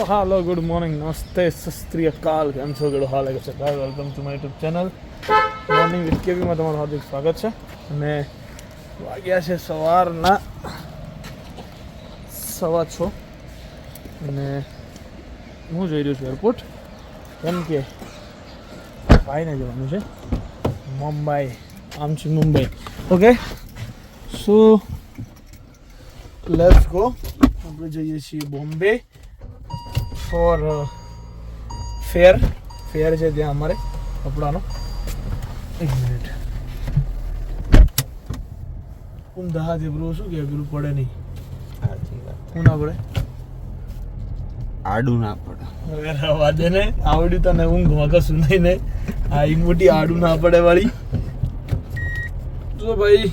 Hello good morning नमस्ते सत श्री अकाल કેમ છો ગડો હાલ છે ભાઈ welcome to my YouTube channel morning with કેવીમાં તમારું હાર્દિક સ્વાગત છે અને વાગ્યા છે સવારના 6:15 અને હું જઈ રહ્યો છું એરપોર્ટ કેમ કે ભાઈને જવાનું છે મુંબઈ આમથી Mumbai okay so let's go આપણે જઈએ છીએ બોમ્બે ફોર ફેર છે ત્યાં અમારે કપડાનો એક મિનિટ ઊંધા હાથે બ્રો શું કે પેલું પડે નહીં હું ના પડે આડું ના પડે વાદે ને આવડ્યું તને ઊંઘમાં કશું નહીં ને આ ઈ મોટી આડું ના પડે વાળી જો ભાઈ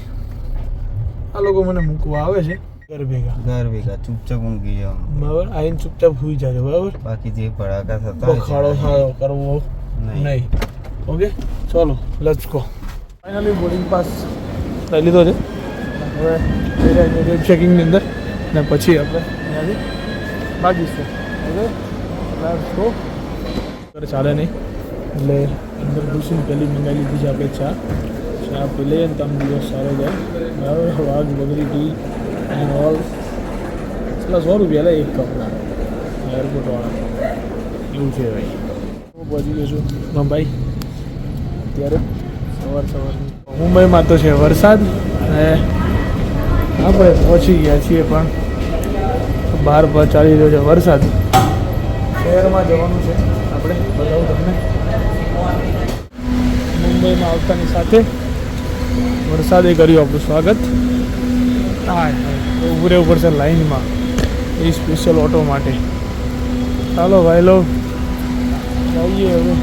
આ લોકો મને મૂકવા આવે છે ઘર ભેગા ચૂપચાપ ઊંઘી જવાનું બરાબર આઈને ચૂપચાપ સુઈ જાય બરાબર બાકી જે ભડાકા થતા બખાડો સારો કરવો નહીં ઓકે ચલો let's go finally boarding pass લઈ લીધો છે હવે ચેકિંગની અંદર ને પછી આપણે અહીંયાથી ભાગીશું ઓકે લેટ્સ ગો ઘરે ચાલે નહીં એટલે અંદર ઘૂસીને પહેલી મંગાવી લીધી છે આપણે ચા પી લઈએ ને તમે દિવસ સારો જાય બરાબર વાઘ બગડી ટી એન્ડ ઓલ એટલા 100 રૂપિયા લે એક કપના એરપોર્ટવાળા એવું છે ભાઈ હું પહોંચી ગયો છું મુંબઈ અત્યારે સવારની મુંબઈમાં તો છે વરસાદ અને આપણે પહોંચી ગયા છીએ પણ બહાર પર ચાલી રહ્યો છે વરસાદ શહેરમાં જવાનું છે આપણે બતાવું તમને મુંબઈમાં આવતાની સાથે વરસાદે કર્યું આપણું સ્વાગત હા ઊભું રહેવું પડશે લાઈનમાં એ સ્પેશિયલ ઓટો માટે ચાલો ભાઈ લો જઈએ હવે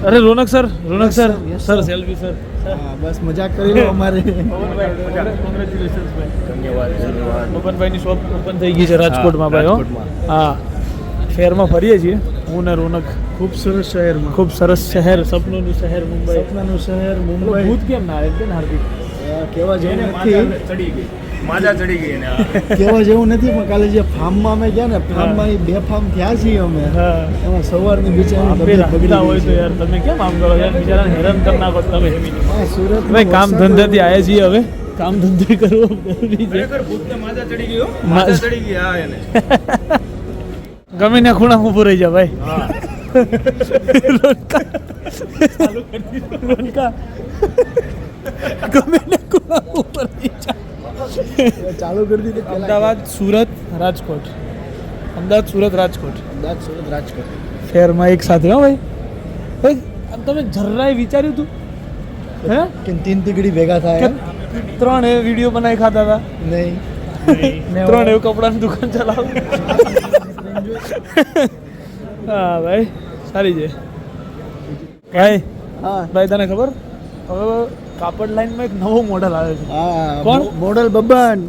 અરે રોનક સર સર સેલ્ફી સર બસ મજાક કરી લો અમારે કોંગ્રેચ્યુલેશન્સ ભાઈ ધન્યવાદ બબનભાઈની શોપ ઓપન થઈ ગઈ છે રાજકોટમાં ભાઈ હા શહેરમાં ફરીએ છીએ હું ને રોનક ખૂબ સરસ શહેર સપનોનું શહેર મુંબઈ ભૂત કેમ ના આવે ને હાર્દિક કેવા જેવું નથી માજા ચડી ગઈ એને કેવા જેવું નથી પણ કાલે જે ફાર્મમાં અમે ગયા ને ફાર્મમાં બે ફાર્મ થયા છીએ અમે એમાં સવારની બગડા હોય તો યાર તમે કેમ આમ કરો યાર બિચારાને હેરાન કરી નાખો તમે સુરત ભાઈ કામ ધંધેથી આવ્યા છીએ હવે કામ ધંધે કરવો જરૂરી છે માજા ચડી ગયો માજા ચડી ગઈ હા એને ગમે ને ખૂણા ઊભું રહી જા ભાઈ ગમે ને ખૂણા ઊભું રહી જા ચાલુ કરી દીધી અમદાવાદ સુરત રાજકોટ શહેરમાં એક સાથે હો ભાઈ તમે જરાય વિચાર્યું તું હે કે 3 તીકડી ભેગા થાય 3 વિડીયો બનાવી ખાતા હતા નહીં 3 એવું કપડાની દુકાન ચલાવ હા ભાઈ સારી છે ભાઈ તને ખબર હવે કાપડ લાઈનમાં એક નવો મોડલ આવે છે કોણ મોડલ બબન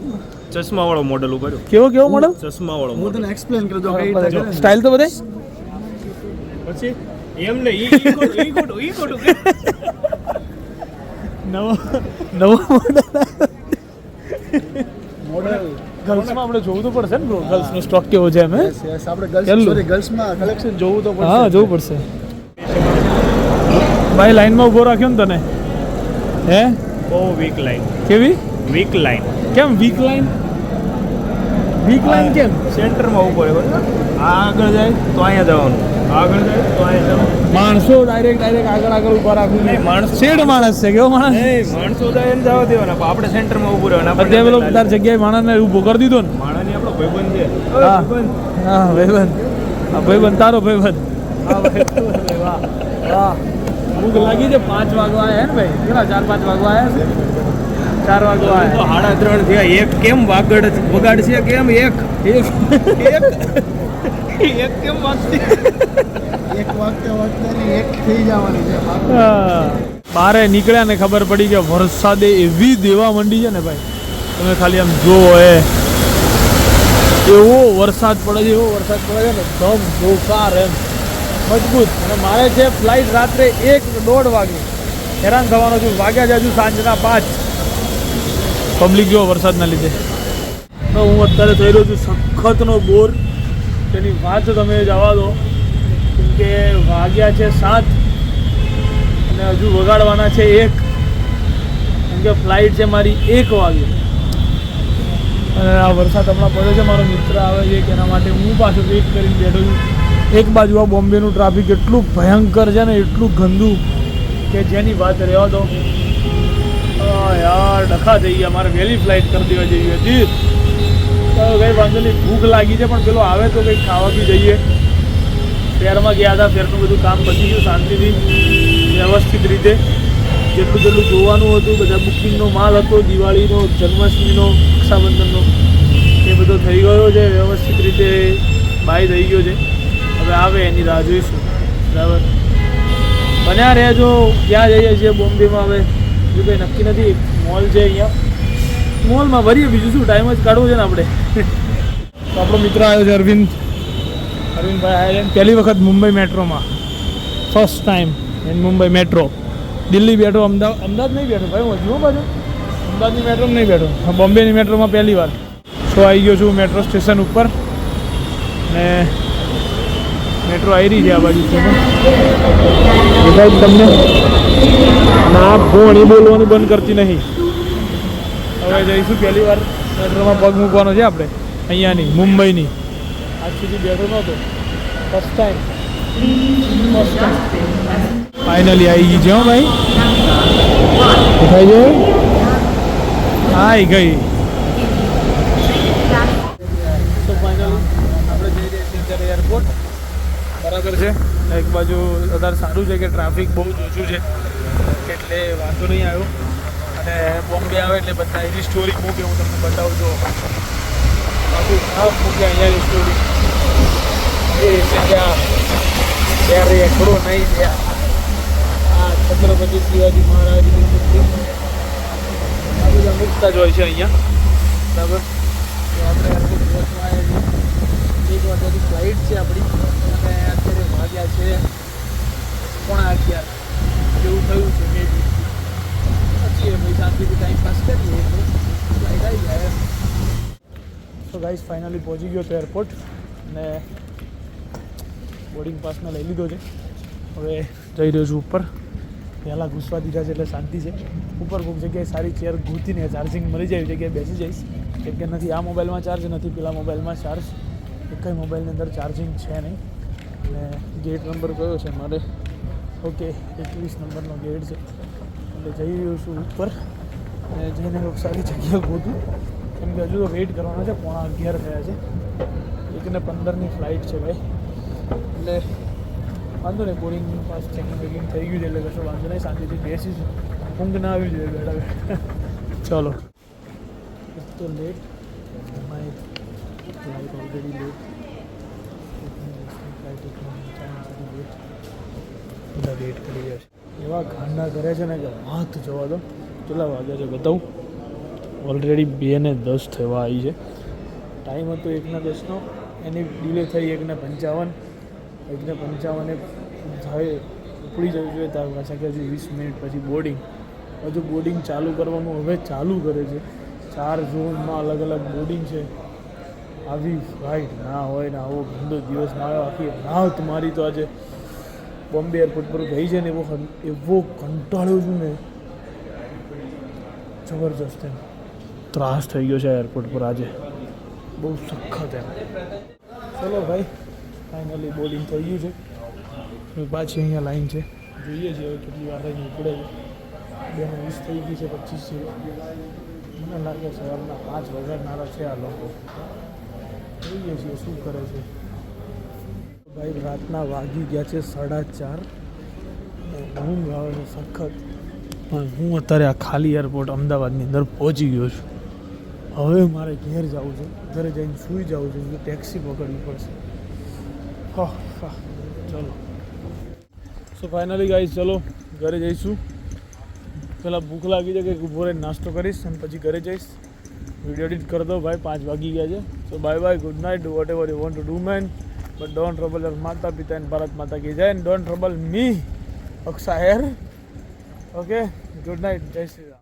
ચશ્મા વાળો મોડલ ઉભો કેવો મોડલ ચશ્મા વાળો હું તને એક્સપ્લેન કરી દઉં સ્ટાઇલ તો બતાય પછી એમ ને ઈ ખોટું નવો મોડલ ગર્લ્સમાં આપણે જોવું તો પડશે ને બ્રો ગર્લ્સનો સ્ટોક કેવો છે એમ આપણે ગર્લ્સમાં કલેક્શન જોવું તો પડશે હા જોવું પડશે ભાઈ લાઈનમાં ઊભો રાખ્યો ને તને હે બહુ વીક લાઈન કેવી વીક લાઈન કેમ વીક લાઈન કેમ સેન્ટરમાં ઊભો રહ્યો આ આગળ જાય તો અહીંયા જવાનું આગળ જાય તો અહીંયા જવાનું માણસો ડાયરેક્ટ આગળ ઊભા રાખવું નહીં માણસ માણસ છે કેવો માણસ માણસો જાય એને જવા દેવાના પણ આપણે સેન્ટરમાં ઊભું રહેવાનું અત્યારે પેલો તાર જગ્યાએ માણસને ઊભો કરી દીધો ને માણસની આપણો ભાઈબંધ છે હા ભાઈબંધ તારો ભાઈબંધ વાહ ભૂખ લાગી છે 5 વાગવા આવ્યા ને ભાઈ કેટલા 4-5 વાગવા આવ્યા 4 વાગવા આવ્યા તો 3:30 થયા એક કેમ વગાડ છે કેમ એક કેમ વાગતી એક વાગતે એક થઈ જવાની છે બારે નીકળ્યા ને ખબર પડી કે વરસાદે એવી દેવા માંડી છે ને ભાઈ તમે ખાલી આમ જોવો એવો વરસાદ પડે છે ને ધમ જોરદાર એમ મજબૂત અને મારે છે ફ્લાઇટ રાત્રે 1-1:30 વાગે હેરાન થવાનો છું વાગ્યા છે હજુ સાંજના 5 પબ્લિક જો વરસાદના લીધે. તો હું અત્યારે થઈ રહ્યો છું સખતનો બોર. તેની વાત તમે જવા દો કેમ કે વાગ્યા છે 7 અને હજુ વગાડવાના છે 1 કેમ કે ફ્લાઇટ છે મારી 1 વાગે. અને આ વરસાદ હમણાં પડ્યો છે, મારો મિત્ર આવે છે કે એના માટે હું પાછું વેઇટ કરીને બેઠો છું. એક બાજુ આ બોમ્બેનું ટ્રાફિક એટલું ભયંકર છે ને, એટલું ગંદુ કે જેની વાત રહેવા દો. યાર ડખા થઈ ગયા, મારે વહેલી ફ્લાઇટ કરી દેવા જેવી હતી. તો કંઈ વાંધો નહીં, ભૂખ લાગી છે પણ પેલો આવે તો કંઈક ખાવા બી જઈએ. ફેરમાં ગયા હતા, ફેરનું બધું કામ પતી ગયું શાંતિથી વ્યવસ્થિત રીતે. જેટલું જોવાનું હતું, બધા બુકિંગનો માલ હતો, દિવાળીનો, જન્માષ્ટમીનો, રક્ષાબંધનનો એ બધો થઈ ગયો છે વ્યવસ્થિત રીતે. બાય થઈ ગયો છે, હવે આવે એની રાહ જોઈશું. બરાબર, બન્યા રહેજો. ક્યાં જઈએ છીએ બોમ્બેમાં હવે બીજું કંઈ નક્કી નથી. મોલ છે અહીંયા, મોલમાં ભરીએ, બીજું શું, ટાઈમ જ કાઢવો છે ને આપણે. તો આપણો મિત્ર આવ્યો છે અરવિંદભાઈ આવ્યા છે પહેલી વખત મુંબઈ મેટ્રોમાં, first time in Mumbai metro. Delhi બેઠો, અમદાવાદ નહીં બેઠો ભાઈ, હું હજુ બાજુ અમદાવાદની મેટ્રોમાં નહીં બેઠો, બોમ્બેની મેટ્રોમાં પહેલી વાર. સો આવી ગયો છું મેટ્રો સ્ટેશન ઉપર ને મેટ્રો આવી રહી છે આ બાજુ દેખાય તમને. ના ભોણી બોલવાનું બંધ કરતી નહીં. હવે જઈશું પહેલી વાર મેટ્રોમાં પગ મૂકવાનો છે આપણે, અહીંયાની મુંબઈની. આજ સુધી બેઠો નહોતો, ફર્સ્ટ ટાઈમ. ફાઇનલી આવી ગઈ છે હો ભાઈ, દેખાય છે, આવી ગઈ. તો ફાઇનલી આપણે જઈ રહ્યા છીએ અત્યારે એરપોર્ટ. બરાબર છે, એક બાજુ વધારે સારું છે કે ટ્રાફિક બહુ જ ઓછું છે એટલે વાંધો નહીં આવ્યો. અને બોમ્બે આવે એટલે બધા એની સ્ટોરી મૂકે, હું તમને બતાવું છું. બાકી ખાસ મૂકે અહીંયાની સ્ટોરી એ જગ્યા ત્યારે એકડો નહીં થયા. આ છત્રપતિ શિવાજી મહારાજની મૂર્તિ આ બધા મૂકતા જ હોય છે અહીંયા. બરાબર, તો આપણે એરપોર્ટ પહોંચવા આવ્યા છીએ. 1 વાગ્યાની ફ્લાઇટ છે આપણી અને અત્યારે વાગ્યા છે 11:15 જેવું થયું છે. મે બી પછી ભાઈ શાંતિથી ટાઈમ પાસ કરીએ એટલે ફ્લાઇટ આવી જાય. તો ગાઈસ ફાઇનલી પહોંચી ગયો તો એરપોર્ટ અને બોર્ડિંગ પાસને લઈ લીધો છે. હવે જઈ રહ્યો છું ઉપર. પહેલાં ઘૂસવા દીધા છે એટલે શાંતિ છે. ઉપર કોઈક જગ્યાએ સારી ચેર ઘૂંટીને ચાર્જિંગ મળી જાય એવી જગ્યાએ બેસી જઈશ. કેમ કે નથી આ મોબાઈલમાં ચાર્જ, નથી પેલા મોબાઈલમાં ચાર્જ. એકઈ મોબાઈલની અંદર ચાર્જિંગ છે નહીં. અને ગેટ નંબર કયો છે મારે? ઓકે, 21 નંબરનો ગેટ છે એટલે જઈ રહ્યો છું ઉપર અને જઈને કોઈક સારી જગ્યા ગોતું. કેમ કે હજુ તો વેઇટ કરવાનો છે, 11:15 થયા છે. 1:15ની ફ્લાઇટ છે ભાઈ, એટલે વાંધો નહીં. બોર્ડિંગ પાસ ચેકિંગ વેકિંગ થઈ ગયું છે એટલે કશો વાંધો નહીં, શાંતિથી બેસીશું. ઊંઘ ના આવી જોઈએ બેઠા બેઠા. ચલો, તો late my flight already late. બધા વેટ કરી રહ્યા છે. એવા ગાંડા કરે છે ને કે હાથ જવા દો. કેટલા વાગ્યા છે બતાવું? ઓલરેડી 2:10 થવા આવી છે. ટાઈમ હતો 1:10નો, એની ડિલે થઈ 1:55. 1:55 થાય ઉપડી જવું જોઈએ તાર પાછા કે હજુ 20 મિનિટ પછી બોર્ડિંગ. હજુ બોર્ડિંગ ચાલુ કરવાનું હવે ચાલુ કરે છે. 4 ઝોનમાં અલગ અલગ બોર્ડિંગ છે. આવી ફ્લાઇટ ના હોય ને આવો ગંદો દિવસ ના આવ્યો. આખી રાત મારી તો આજે બોમ્બે એરપોર્ટ પર ગઈ છે ને એવો કંટાળ્યો છું ને, જબરજસ્ત. એમ ત્રાસ થઈ ગયો છે એરપોર્ટ પર આજે, બહુ સખત. એમ ચલો ભાઈ, ફાઇનલી બોર્ડિંગ થઈ ગયું છે. પાછી અહીંયા લાઈન છે, જોઈએ છીએ હવે કેટલી વાર અહીં ઉપડે છે. 2:20 થઈ ગઈ છે, 25 છે. મને લાગે સવારના 5 વગાડનારા છે આ લોકો. જોઈએ છીએ શું કરે છે. ભાઈ રાતના વાગી ગયા છે 4:30. ઊંઘ આવે છે સખત. હું અત્યારે આ ખાલી એરપોર્ટ અમદાવાદની અંદર પહોંચી ગયો છું. હવે મારે ઘેર જવું છે, ઘરે જઈને સૂઈ જવું છે, ટેક્સી પકડવી પડશે. હા ચલો. સો ફાઇનલી ગાઈસ ચલો ઘરે જઈશું. પહેલાં ભૂખ લાગી છે કે ઊભો રહીને નાસ્તો કરીશ અને પછી ઘરે જઈશ. વિડીયો એડિટ કરી દો ભાઈ, 5 વાગી ગયા છે. So bye bye, good night, do whatever you want to do man, but don't trouble your માતા પિતા એન્ડ ભારત માતા કી જય, એન્ડ ડોન્ટ ટ્રબલ મી અક્ષાયર. ઓકે, ગુડ નાઇટ, જય શ્રી રામ.